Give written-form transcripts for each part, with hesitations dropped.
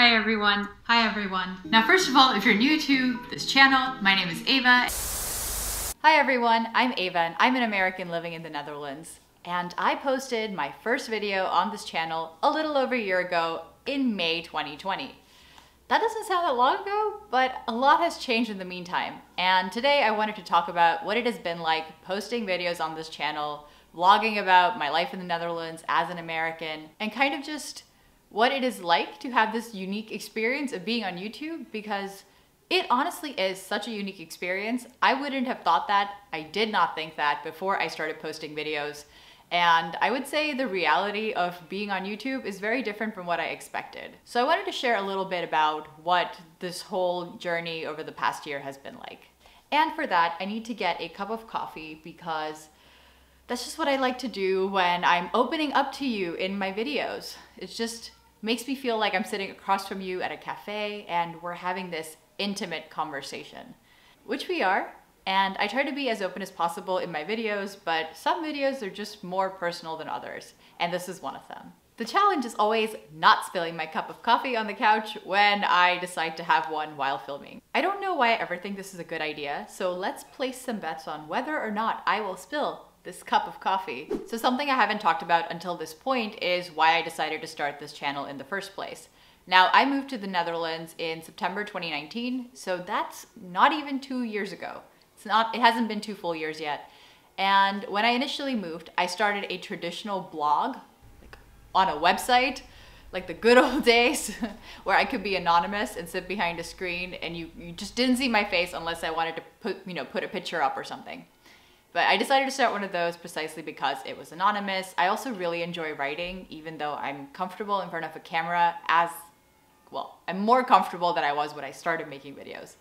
Hi everyone. Hi everyone. Now first of all, if you're new to this channel, my name is Ava. Hi everyone, I'm Ava and I'm an American living in the Netherlands. And I posted my first video on this channel a little over a year ago in May 2020. That doesn't sound that long ago, but a lot has changed in the meantime. And today I wanted to talk about what it has been like posting videos on this channel, vlogging about my life in the Netherlands as an American, and kind of just what it is like to have this unique experience of being on YouTube, because it honestly is such a unique experience. I wouldn't have thought that. I did not think that before I started posting videos. And I would say the reality of being on YouTube is very different from what I expected. So I wanted to share a little bit about what this whole journey over the past year has been like. And for that, I need to get a cup of coffee because that's just what I like to do when I'm opening up to you in my videos. It just makes me feel like I'm sitting across from you at a cafe and we're having this intimate conversation, which we are. And I try to be as open as possible in my videos, but some videos are just more personal than others, and this is one of them. The challenge is always not spilling my cup of coffee on the couch when I decide to have one while filming. I don't know why I ever think this is a good idea, so let's place some bets on whether or not I will spill this cup of coffee. So something I haven't talked about until this point is why I decided to start this channel in the first place. Now, I moved to the Netherlands in September 2019, so that's not even 2 years ago. It hasn't been 2 full years yet. And when I initially moved, I started a traditional blog, like on a website, like the good old days, where I could be anonymous and sit behind a screen and you just didn't see my face unless I wanted to put a picture up or something. But I decided to start one of those precisely because it was anonymous. I also really enjoy writing, even though I'm comfortable in front of a camera I'm more comfortable than I was when I started making videos.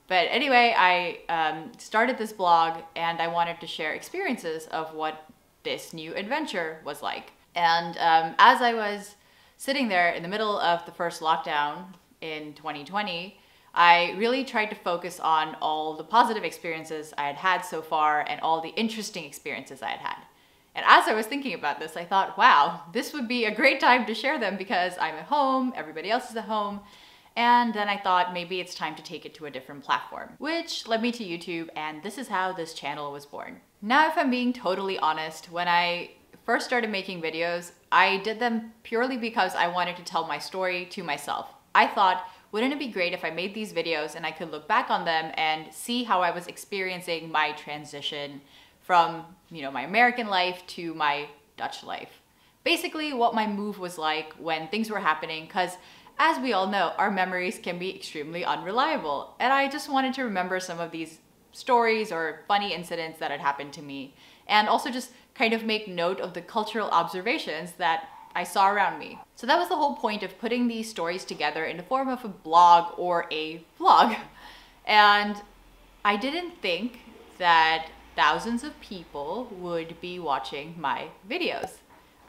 But anyway, I started this blog and I wanted to share experiences of what this new adventure was like. And as I was sitting there in the middle of the first lockdown in 2020, I really tried to focus on all the positive experiences I had had so far and all the interesting experiences I had had. And as I was thinking about this, I thought, wow, this would be a great time to share them because I'm at home, everybody else is at home. And then I thought maybe it's time to take it to a different platform, which led me to YouTube, and this is how this channel was born. Now, if I'm being totally honest, when I first started making videos, I did them purely because I wanted to tell my story to myself. I thought, wouldn't it be great if I made these videos and I could look back on them and see how I was experiencing my transition from, my American life to my Dutch life. Basically, what my move was like when things were happening, because as we all know, our memories can be extremely unreliable. And I just wanted to remember some of these stories or funny incidents that had happened to me, and also just kind of make note of the cultural observations that I saw around me. So that was the whole point of putting these stories together in the form of a blog or a vlog. And I didn't think that thousands of people would be watching my videos.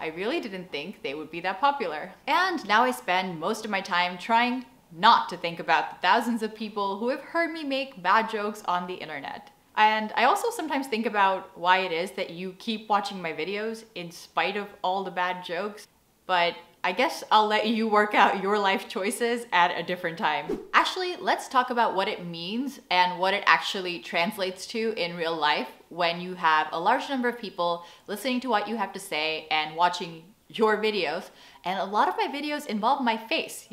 I really didn't think they would be that popular. And now I spend most of my time trying not to think about the thousands of people who have heard me make bad jokes on the internet. And I also sometimes think about why it is that you keep watching my videos in spite of all the bad jokes. But I guess I'll let you work out your life choices at a different time. Actually, let's talk about what it means and what it actually translates to in real life when you have a large number of people listening to what you have to say and watching your videos. And a lot of my videos involve my face.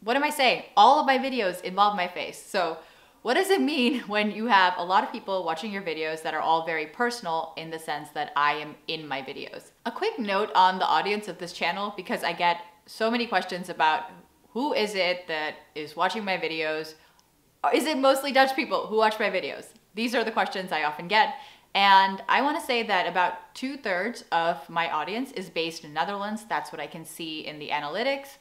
What am I saying? All of my videos involve my face. So what does it mean when you have a lot of people watching your videos that are all very personal in the sense that I am in my videos? A quick note on the audience of this channel, because I get so many questions about who is it that is watching my videos? Is it mostly Dutch people who watch my videos? These are the questions I often get. And I want to say that about 2/3 of my audience is based in Netherlands. That's what I can see in the analytics.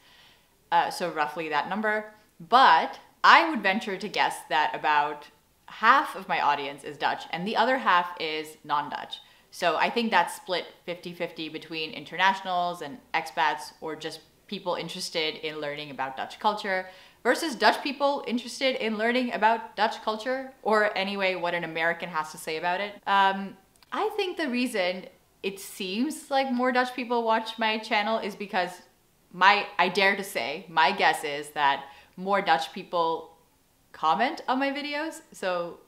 So roughly that number. But I would venture to guess that about half of my audience is Dutch and the other half is non-Dutch. So I think that's split 50-50 between internationals and expats, or just people interested in learning about Dutch culture, versus Dutch people interested in learning about Dutch culture, or anyway, what an American has to say about it. I think the reason it seems like more Dutch people watch my channel is because I dare to say, my guess is that more Dutch people comment on my videos. So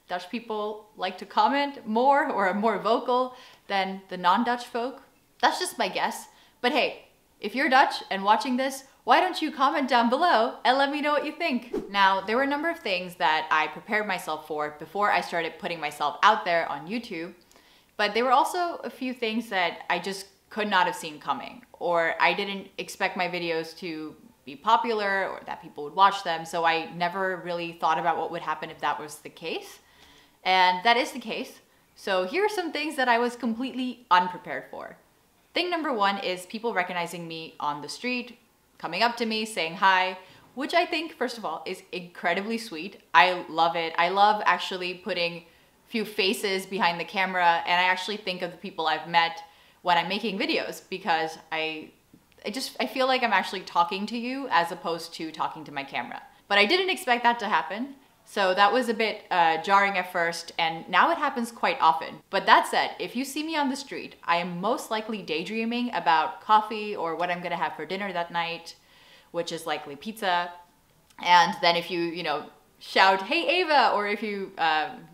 Dutch people like to comment more or are more vocal than the non-Dutch folk. That's just my guess. But hey, if you're Dutch and watching this, why don't you comment down below and let me know what you think? Now, there were a number of things that I prepared myself for before I started putting myself out there on YouTube, but there were also a few things that I just could not have seen coming, or I didn't expect my videos to be popular or that people would watch them, so I never really thought about what would happen if that was the case. And that is the case. So here are some things that I was completely unprepared for. Thing number one is people recognizing me on the street, coming up to me, saying hi, which I think, first of all, is incredibly sweet. I love it. I love actually putting a few faces behind the camera, and I actually think of the people I've met when I'm making videos, because I feel like I'm actually talking to you as opposed to talking to my camera. But I didn't expect that to happen. So that was a bit jarring at first, and now it happens quite often. But that said, if you see me on the street, I am most likely daydreaming about coffee or what I'm gonna have for dinner that night, which is likely pizza. And then if you shout, "Hey Ava," or if you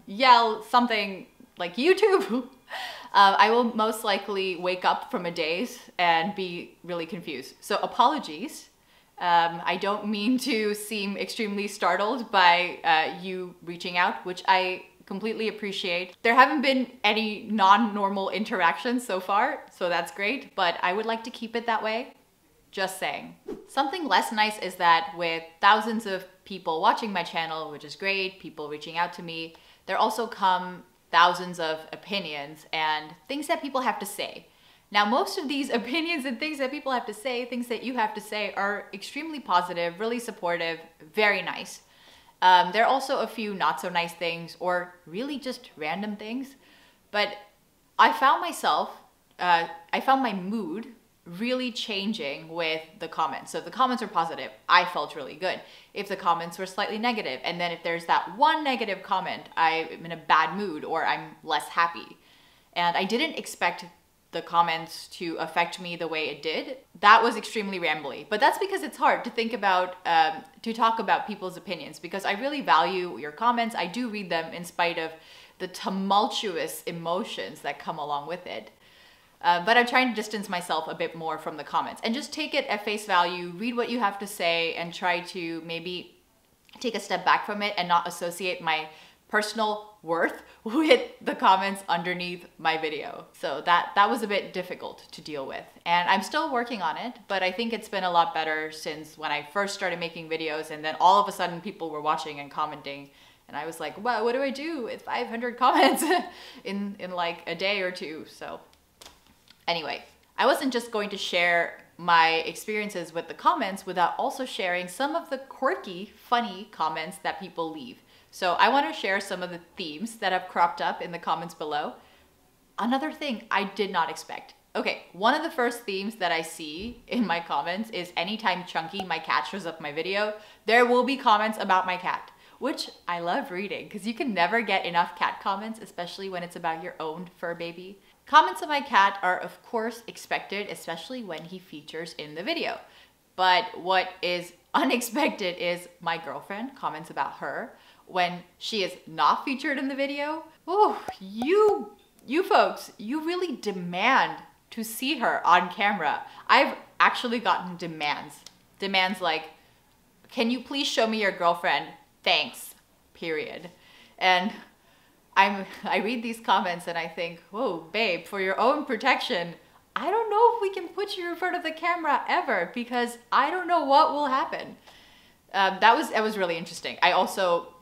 yell something like YouTube, I will most likely wake up from a daze and be really confused. So apologies. I don't mean to seem extremely startled by you reaching out, which I completely appreciate. There haven't been any non-normal interactions so far, so that's great, but I would like to keep it that way. Just saying. Something less nice is that with thousands of people watching my channel, which is great, people reaching out to me, there also come thousands of opinions and things that people have to say. Now, most of these opinions and things that people have to say, things that you have to say, are extremely positive, really supportive, very nice. There are also a few not so nice things or really just random things, but I found my mood really changing with the comments. So if the comments are positive, I felt really good. If the comments were slightly negative, and then if there's that one negative comment, I'm in a bad mood or I'm less happy. And I didn't expect the comments to affect me the way it did. That was extremely rambly, but that's because it's hard to think about, to talk about people's opinions, because I really value your comments. I do read them in spite of the tumultuous emotions that come along with it. But I'm trying to distance myself a bit more from the comments and just take it at face value, read what you have to say, and try to maybe take a step back from it and not associate my personal worth with the comments underneath my video. So that was a bit difficult to deal with, and I'm still working on it, but I think it's been a lot better since when I first started making videos, and then all of a sudden people were watching and commenting, and I was like, wow, what do I do with 500 comments in like a day or two? So anyway, I wasn't just going to share my experiences with the comments without also sharing some of the quirky, funny comments that people leave. So I want to share some of the themes that have cropped up in the comments below. Another thing I did not expect. Okay, one of the first themes that I see in my comments is anytime Chunky, my cat, shows up in my video, there will be comments about my cat, which I love reading because you can never get enough cat comments, especially when it's about your own fur baby. Comments on my cat are of course expected, especially when he features in the video. But what is unexpected is my girlfriend comments about her when she is not featured in the video. Oh, you folks, you really demand to see her on camera. I've actually gotten demands like, can you please show me your girlfriend? Thanks, period. And I read these comments and I think, whoa, babe, for your own protection, I don't know if we can put you in front of the camera ever, because I don't know what will happen. That was really interesting. I also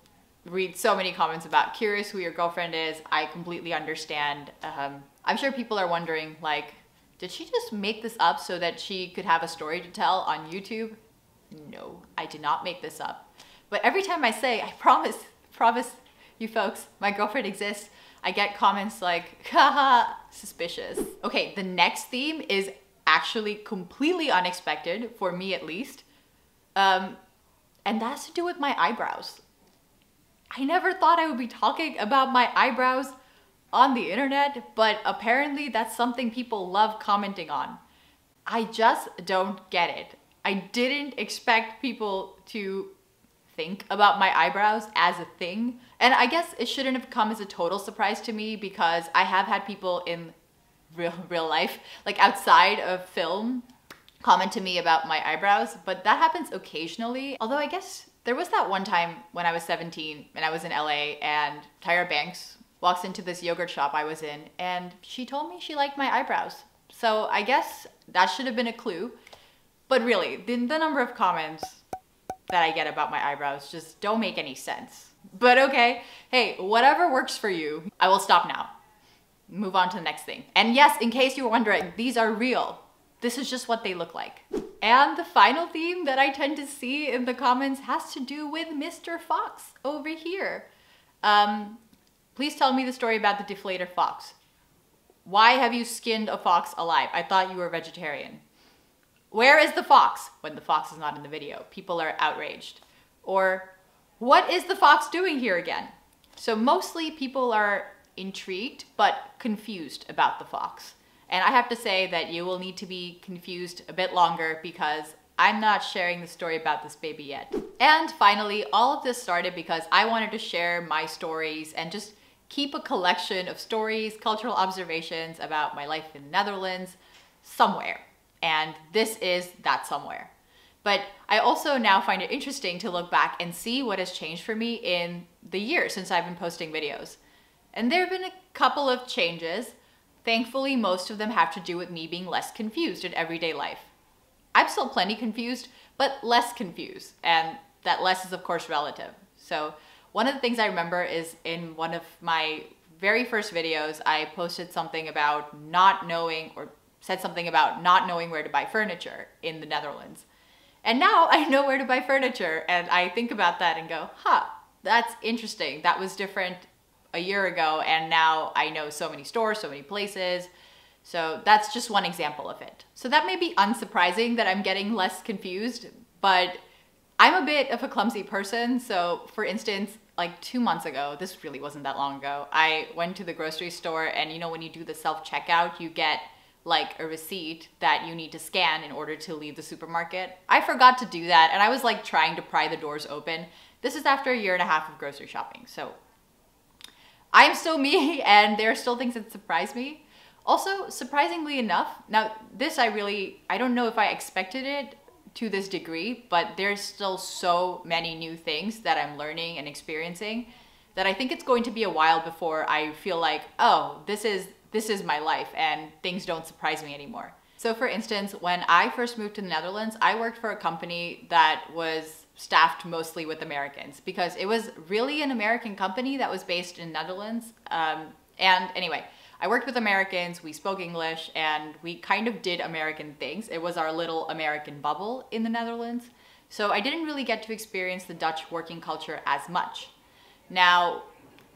read so many comments about curious who your girlfriend is. I completely understand. I'm sure people are wondering, like, did she just make this up so that she could have a story to tell on YouTube? No, I did not make this up. But every time I say, I promise you folks, my girlfriend exists, I get comments like, haha, suspicious. Okay, the next theme is actually completely unexpected, for me at least. And that's to do with my eyebrows. I never thought I would be talking about my eyebrows on the internet, but apparently that's something people love commenting on. I just don't get it. I didn't expect people to think about my eyebrows as a thing. And I guess it shouldn't have come as a total surprise to me because I have had people in real life, like outside of film, comment to me about my eyebrows, but that happens occasionally. Although I guess there was that one time when I was 17 and I was in LA and Tyra Banks walks into this yogurt shop I was in and she told me she liked my eyebrows. So I guess that should have been a clue. But really, the number of comments that I get about my eyebrows just don't make any sense. But okay, hey, whatever works for you. I will stop now. Move on to the next thing. And yes, in case you were wondering, these are real. This is just what they look like. And the final theme that I tend to see in the comments has to do with Mr. Fox over here. Please tell me the story about the deflated fox. Why have you skinned a fox alive? I thought you were vegetarian. Where is the fox? When the fox is not in the video. People are outraged. Or, what is the fox doing here again? So mostly people are intrigued but confused about the fox. And I have to say that you will need to be confused a bit longer because I'm not sharing the story about this baby yet. And finally, all of this started because I wanted to share my stories and just keep a collection of stories, cultural observations about my life in the Netherlands somewhere. And this is that somewhere. But I also now find it interesting to look back and see what has changed for me in the year since I've been posting videos. And there have been a couple of changes. Thankfully, most of them have to do with me being less confused in everyday life. I'm still plenty confused, but less confused. And that less is of course relative. So one of the things I remember is in one of my very first videos, I posted something about not knowing or said something about not knowing where to buy furniture in the Netherlands. And now I know where to buy furniture and I think about that and go, huh, that's interesting. That was different a year ago and now I know so many stores, so many places. So that's just one example of it. So that may be unsurprising that I'm getting less confused, but I'm a bit of a clumsy person. So for instance, like 2 months ago, this really wasn't that long ago, I went to the grocery store and you know when you do the self-checkout, you get like a receipt that you need to scan in order to leave the supermarket. I forgot to do that and I was like trying to pry the doors open. This is after 1.5 years of grocery shopping. So I'm still me and there are still things that surprise me. Also, surprisingly enough, now this I don't know if I expected it to this degree, but there's still so many new things that I'm learning and experiencing that I think it's going to be a while before I feel like, oh, this is my life and things don't surprise me anymore. So for instance, when I first moved to the Netherlands, I worked for a company that was staffed mostly with Americans because it was really an American company that was based in Netherlands. And anyway, I worked with Americans, we spoke English, and we kind of did American things. It was our little American bubble in the Netherlands. So I didn't really get to experience the Dutch working culture as much. Now,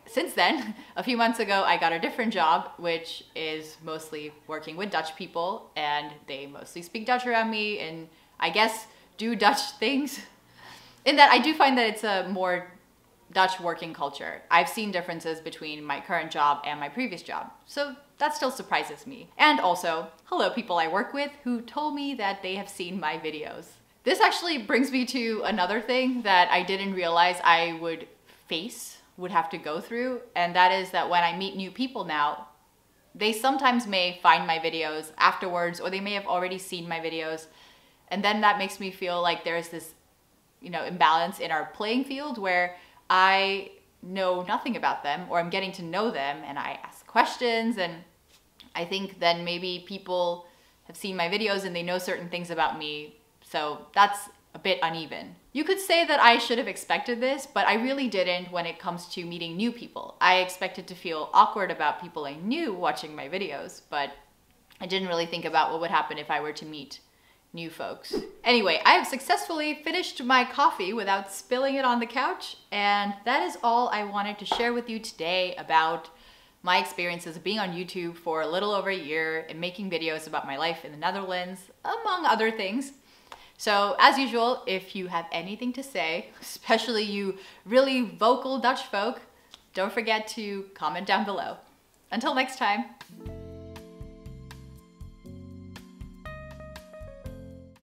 since then, a few months ago, I got a different job, which is mostly working with Dutch people, and they mostly speak Dutch around me, and I guess do Dutch things. In that, I do find that it's a more Dutch working culture. I've seen differences between my current job and my previous job, so that still surprises me. And also, hello people I work with who told me that they have seen my videos. This actually brings me to another thing that I didn't realize I would have to go through, and that is that when I meet new people now, they sometimes may find my videos afterwards or they may have already seen my videos, and then that makes me feel like there's this, imbalance in our playing field where I know nothing about them or I'm getting to know them and I ask questions, and I think then maybe people have seen my videos and they know certain things about me, so that's a bit uneven. You could say that I should have expected this, but I really didn't when it comes to meeting new people. I expected to feel awkward about people I knew watching my videos, but I didn't really think about what would happen if I were to meet new folks. Anyway, I have successfully finished my coffee without spilling it on the couch, and that is all I wanted to share with you today about my experiences of being on YouTube for a little over a year and making videos about my life in the Netherlands, among other things. So as usual, if you have anything to say, especially you really vocal Dutch folk, don't forget to comment down below. Until next time.